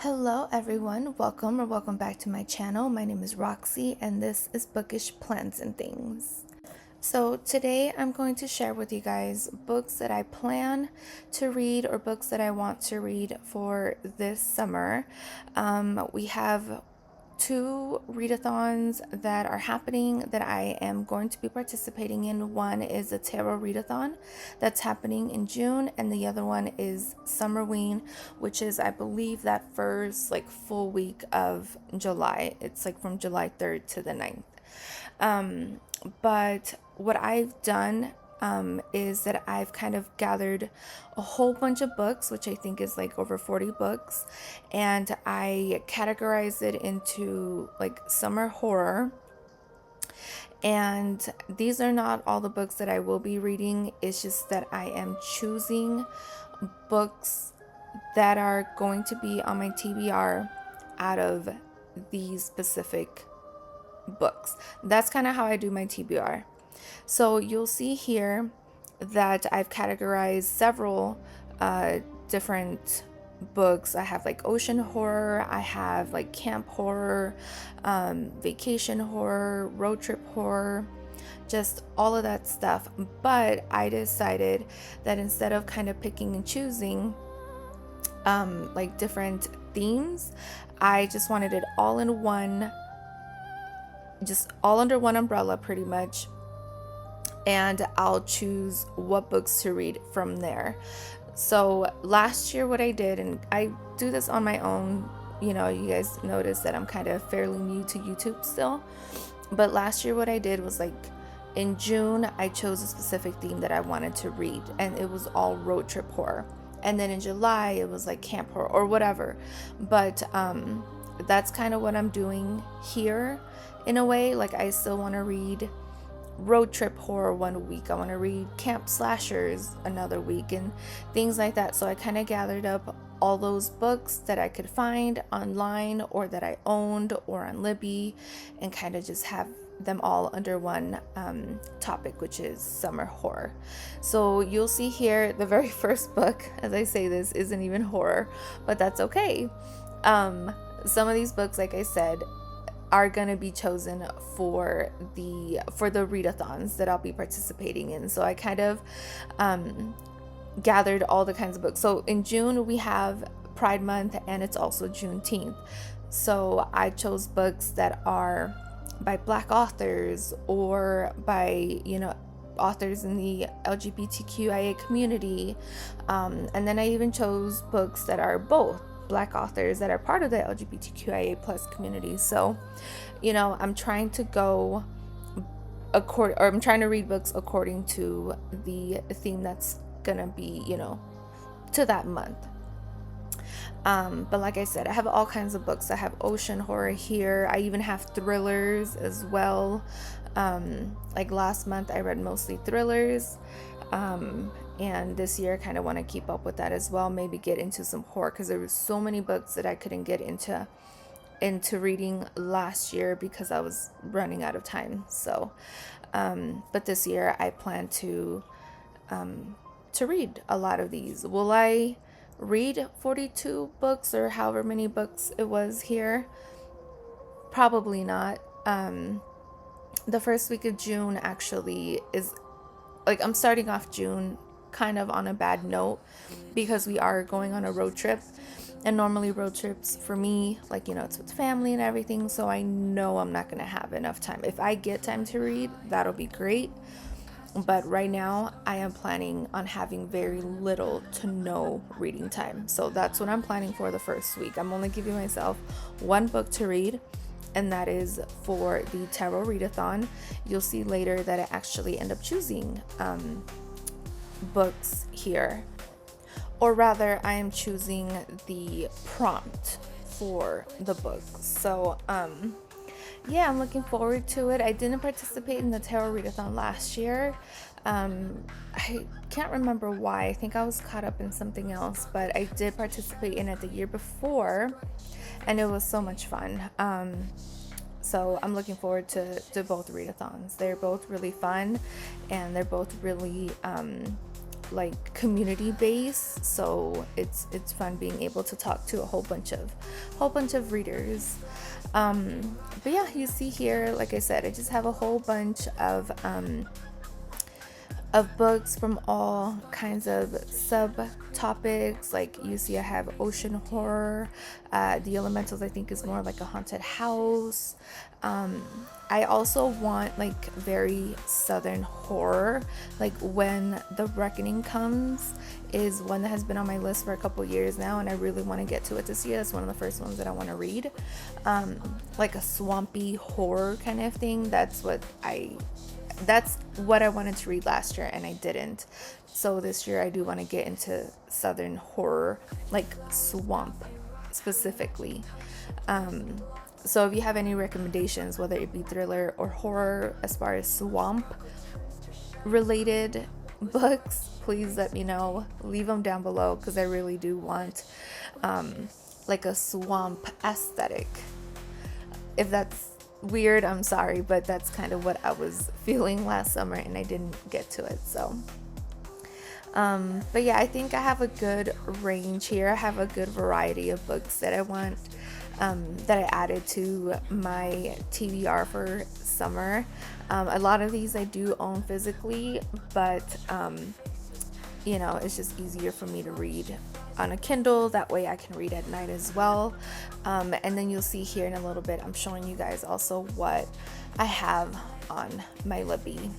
Hello everyone, welcome back to my channel. My name is Roxy and this is Bookish Plans and Things. So today I'm going to share with you guys books that I plan to read or books that I want to read for this summer. We have two readathons that are happening that I am going to be participating in. One is a tarot readathon that's happening in June, and the other one is summerween, which is, I believe, that first full week of July. It's from July 3rd to the 9th. But what I've done is that I've kind of gathered a whole bunch of books, which I think is over 40 books, and I categorize it into summer horror. And these are not all the books that I will be reading. It's just that I am choosing books that are going to be on my TBR out of these specific books. That's kind of how I do my TBR. So you'll see here that I've categorized several different books. I have ocean horror, I have camp horror, vacation horror, road trip horror, just all of that stuff. But I decided that instead of kind of picking and choosing different themes, I just wanted it all in one, just all under one umbrella pretty much, and I'll choose what books to read from there. So last year what I did, and I do this on my own, you guys notice that I'm kind of fairly new to YouTube still, but last year what I did was in June I chose a specific theme that I wanted to read, and it was all road trip horror. And then in July it was camp horror or whatever. But that's kind of what I'm doing here in a way. I still want to read road trip horror one week, I want to read camp slashers another week, and things like that. So I kind of gathered up all those books that I could find online or that I owned or on Libby, and kind of just have them all under one topic, which is summer horror. So you'll see here the very first book, as I say this, isn't even horror, but that's okay. Some of these books, like I said, are going to be chosen for the readathons that I'll be participating in. So I kind of gathered all the kinds of books. So in June we have Pride Month, and it's also Juneteenth. So I chose books that are by Black authors or by authors in the LGBTQIA community, and then I even chose books that are both Black authors that are part of the LGBTQIA plus community. So I'm trying to go I'm trying to read books according to the theme that's gonna be to that month. But like I said, I have all kinds of books. I have ocean horror here. I even have thrillers as well. Last month I read mostly thrillers, and this year I kind of want to keep up with that as well. Maybe get into some horror, because there were so many books that I couldn't get into reading last year because I was running out of time. So but this year I plan to read a lot of these. Will I read 42 books or however many books it was here? Probably not. The first week of June actually is I'm starting off June kind of on a bad note, because we are going on a road trip, and normally road trips for me, it's with family and everything, so I know I'm not gonna have enough time. If I get time to read, that'll be great, but right now I am planning on having very little to no reading time. So that's what I'm planning for the first week. I'm only giving myself one book to read, and that is for the tarot readathon. You'll see later that I actually end up choosing books here, or rather I am choosing the prompt for the book. So yeah, I'm looking forward to it. I didn't participate in the tarot readathon last year. I can't remember why. I think I was caught up in something else, but I did participate in it the year before, and it was so much fun. So I'm looking forward to both readathons. They're both really fun, and they're both really like community base, so it's fun being able to talk to a whole bunch of readers. But yeah, you see here, like I said, I just have a whole bunch of books from all kinds of subtopics. Like you see I have ocean horror, the elementals I think is more like a haunted house. I also want like very southern horror, like When the Reckoning Comes is one that has been on my list for a couple years now, and I really want to get to it this year. That's one of the first ones that I want to read. Like a swampy horror kind of thing. That's what I wanted to read last year and I didn't. So this year I do want to get into southern horror, like swamp specifically. So if you have any recommendations, whether it be thriller or horror, as far as swamp related books, please let me know. Leave them down below, because I really do want like a swamp aesthetic. If that's weird, I'm sorry, but that's kind of what I was feeling last summer and I didn't get to it. So but yeah, I think I have a good range here. I have a good variety of books that I want, that I added to my TBR for summer. A lot of these I do own physically, but it's just easier for me to read on a Kindle. That way I can read at night as well. And then you'll see here in a little bit, I'm showing you guys also what I have on my Libby.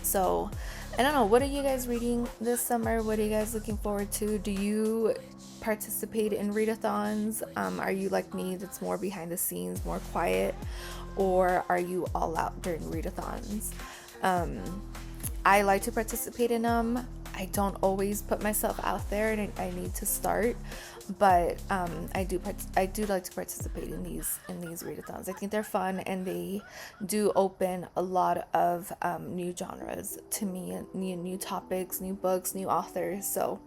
So I don't know, what are you guys reading this summer? What are you guys looking forward to? Do you participate in readathons? Are you like me, that's more behind the scenes, more quiet, or are you all out during readathons? I like to participate in them. I don't always put myself out there, and I need to start, but I do like to participate in these readathons. I think they're fun, and they do open a lot of new genres to me, new topics, new books, new authors. So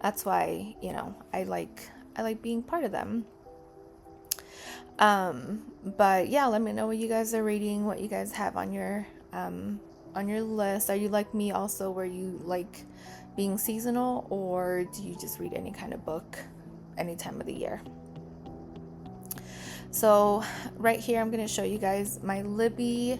that's why I like being part of them. But yeah, let me know what you guys are reading, what you guys have on your list. Are you like me also, where you like being seasonal, or do you just read any kind of book any time of the year? So right here I'm going to show you guys my Libby.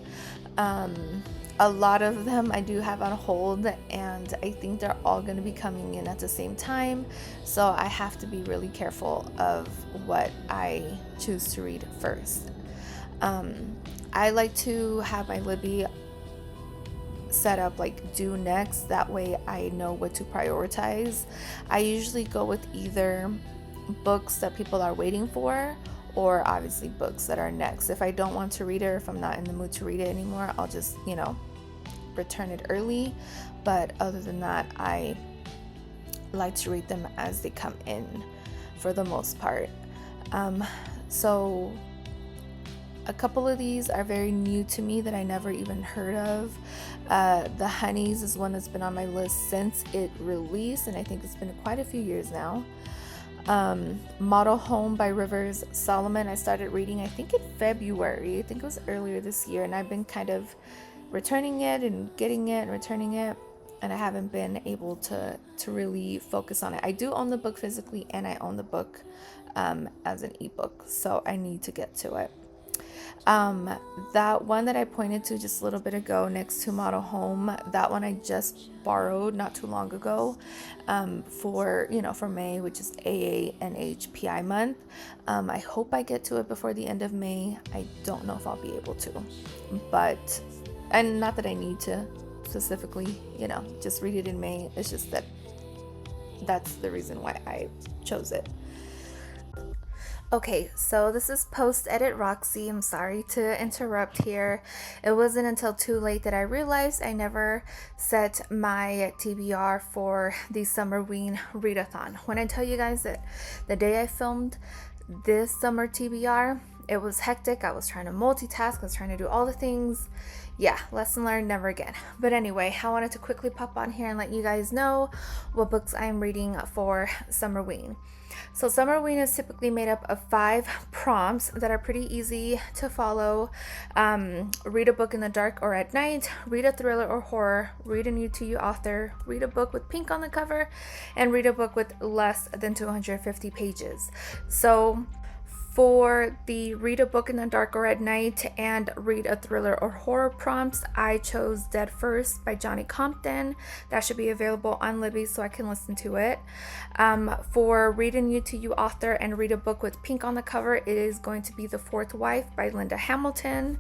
A lot of them I do have on hold, and I think they're all going to be coming in at the same time, so I have to be really careful of what I choose to read first. I like to have my Libby set up like due next, that way I know what to prioritize. I usually go with either books that people are waiting for, or obviously books that are next. If I don't want to read it, or if I'm not in the mood to read it anymore, I'll just return it early. But other than that, I like to read them as they come in for the most part. So a couple of these are very new to me that I never even heard of. The Honeys is one that's been on my list since it released, and I think it's been quite a few years now. Model Home by Rivers Solomon, I started reading I think in February. I think it was earlier this year, and I've been kind of returning it and getting it and returning it, and I haven't been able to really focus on it. I do own the book physically, and I own the book as an ebook, so I need to get to it. That one that I pointed to just a little bit ago next to Model Home, that one I just borrowed not too long ago, for May, which is AANHPI month. I hope I get to it before the end of May. I don't know if I'll be able to, but, and not that I need to specifically, just read it in May. It's just that that's the reason why I chose it. Okay, so this is post-edit Roxy. I'm sorry to interrupt here. It wasn't until too late that I realized I never set my TBR for the summerween readathon. When I tell you guys that the day I filmed this summer TBR, it was hectic. I was trying to multitask. I was trying to do all the things, yeah, lesson learned, never again. But anyway, I wanted to quickly pop on here and let you guys know what books I am reading for Summerween. So Summerween is typically made up of 5 prompts that are pretty easy to follow. Read a book in the dark or at night, read a thriller or horror, read a new to you author, read a book with pink on the cover, and read a book with less than 250 pages. So for the read a book in the dark or at night and read a thriller or horror prompts, I chose Dead First by Johnny Compton. That should be available on Libby so I can listen to it. For read a new to you author and read a book with pink on the cover, it is going to be The Fourth Wife by Linda Hamilton.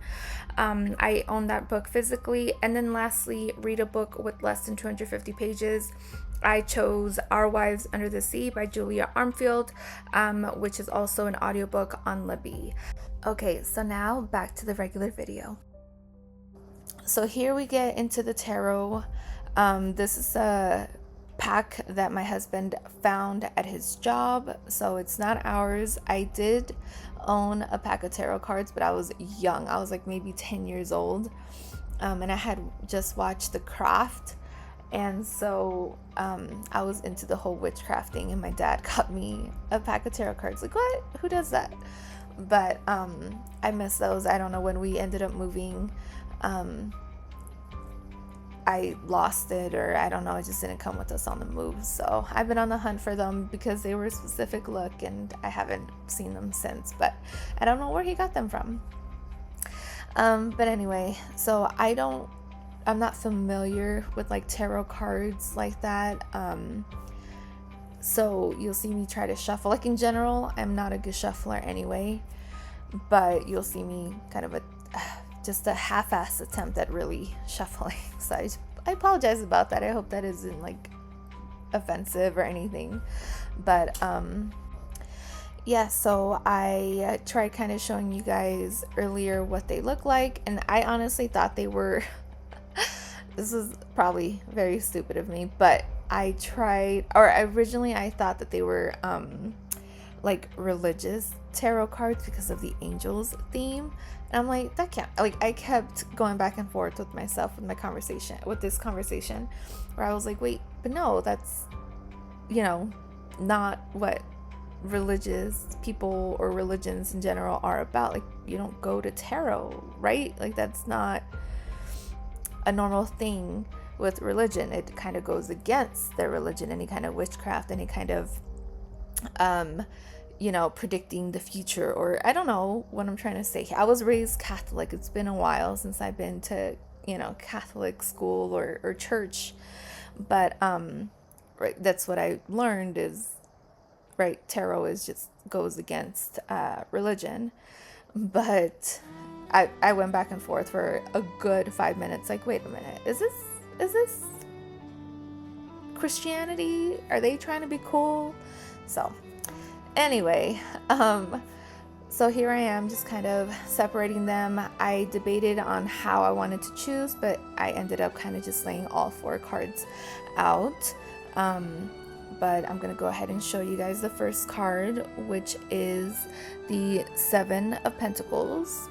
I own that book physically. And then lastly, read a book with less than 250 pages. I chose Our Wives Under the Sea by Julia Armfield, which is also an audiobook on Libby. Okay, so now back to the regular video. So here we get into the tarot. This is a pack that my husband found at his job, so it's not ours. I did own a pack of tarot cards, but I was young. I was like maybe 10 years old, and I had just watched The Craft. And so I was into the whole witchcraft thing, and my dad got me a pack of tarot cards. Like, what? Who does that? But I miss those. I don't know, when we ended up moving, I lost it, or I don't know, it just didn't come with us on the move. So I've been on the hunt for them because they were a specific look, and I haven't seen them since. But I don't know where he got them from. But anyway, so I'm not familiar with like tarot cards like that. So you'll see me try to shuffle. Like in general, I'm not a good shuffler anyway, but you'll see me kind of just a half-ass attempt at really shuffling. So I apologize about that. I hope that isn't like offensive or anything. But yeah, so I tried kind of showing you guys earlier what they look like, and I honestly thought they were this is probably very stupid of me, but originally I thought that they were like religious tarot cards because of the angels theme. And I'm like, that can't, like, I kept going back and forth with myself with this conversation where I was like, wait, but no, that's, not what religious people or religions in general are about. Like, you don't go to tarot, right? Like, that's not a normal thing with religion. It kind of goes against their religion, any kind of witchcraft, any kind of predicting the future, or I don't know what I'm trying to say. I was raised Catholic. It's been a while since I've been to Catholic school or church, but right, that's what I learned is, right, tarot is just goes against religion. But I went back and forth for a good 5 minutes. Like, wait a minute, is this Christianity? Are they trying to be cool? So anyway, so here I am just kind of separating them. I debated on how I wanted to choose, but I ended up kind of just laying all 4 cards out. But I'm going to go ahead and show you guys the first card, which is the 7 of Pentacles.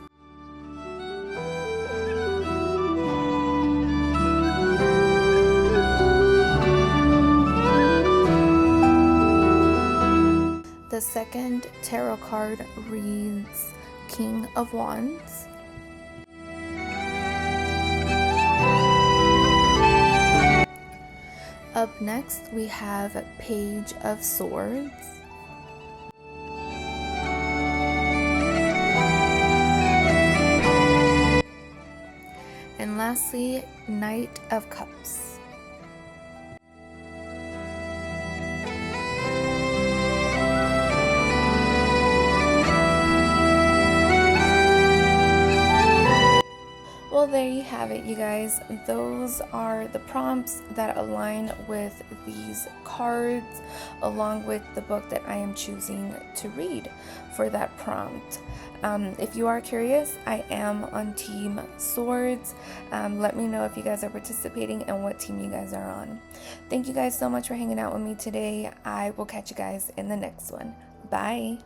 The second tarot card reads King of Wands. Up next, we have Page of Swords. And lastly, Knight of Cups. Well, there you have it, you guys. Those are the prompts that align with these cards, along with the book that I am choosing to read for that prompt. If you are curious, I am on Team Swords. Let me know if you guys are participating and what team you guys are on. Thank you guys so much for hanging out with me today. I will catch you guys in the next one. Bye.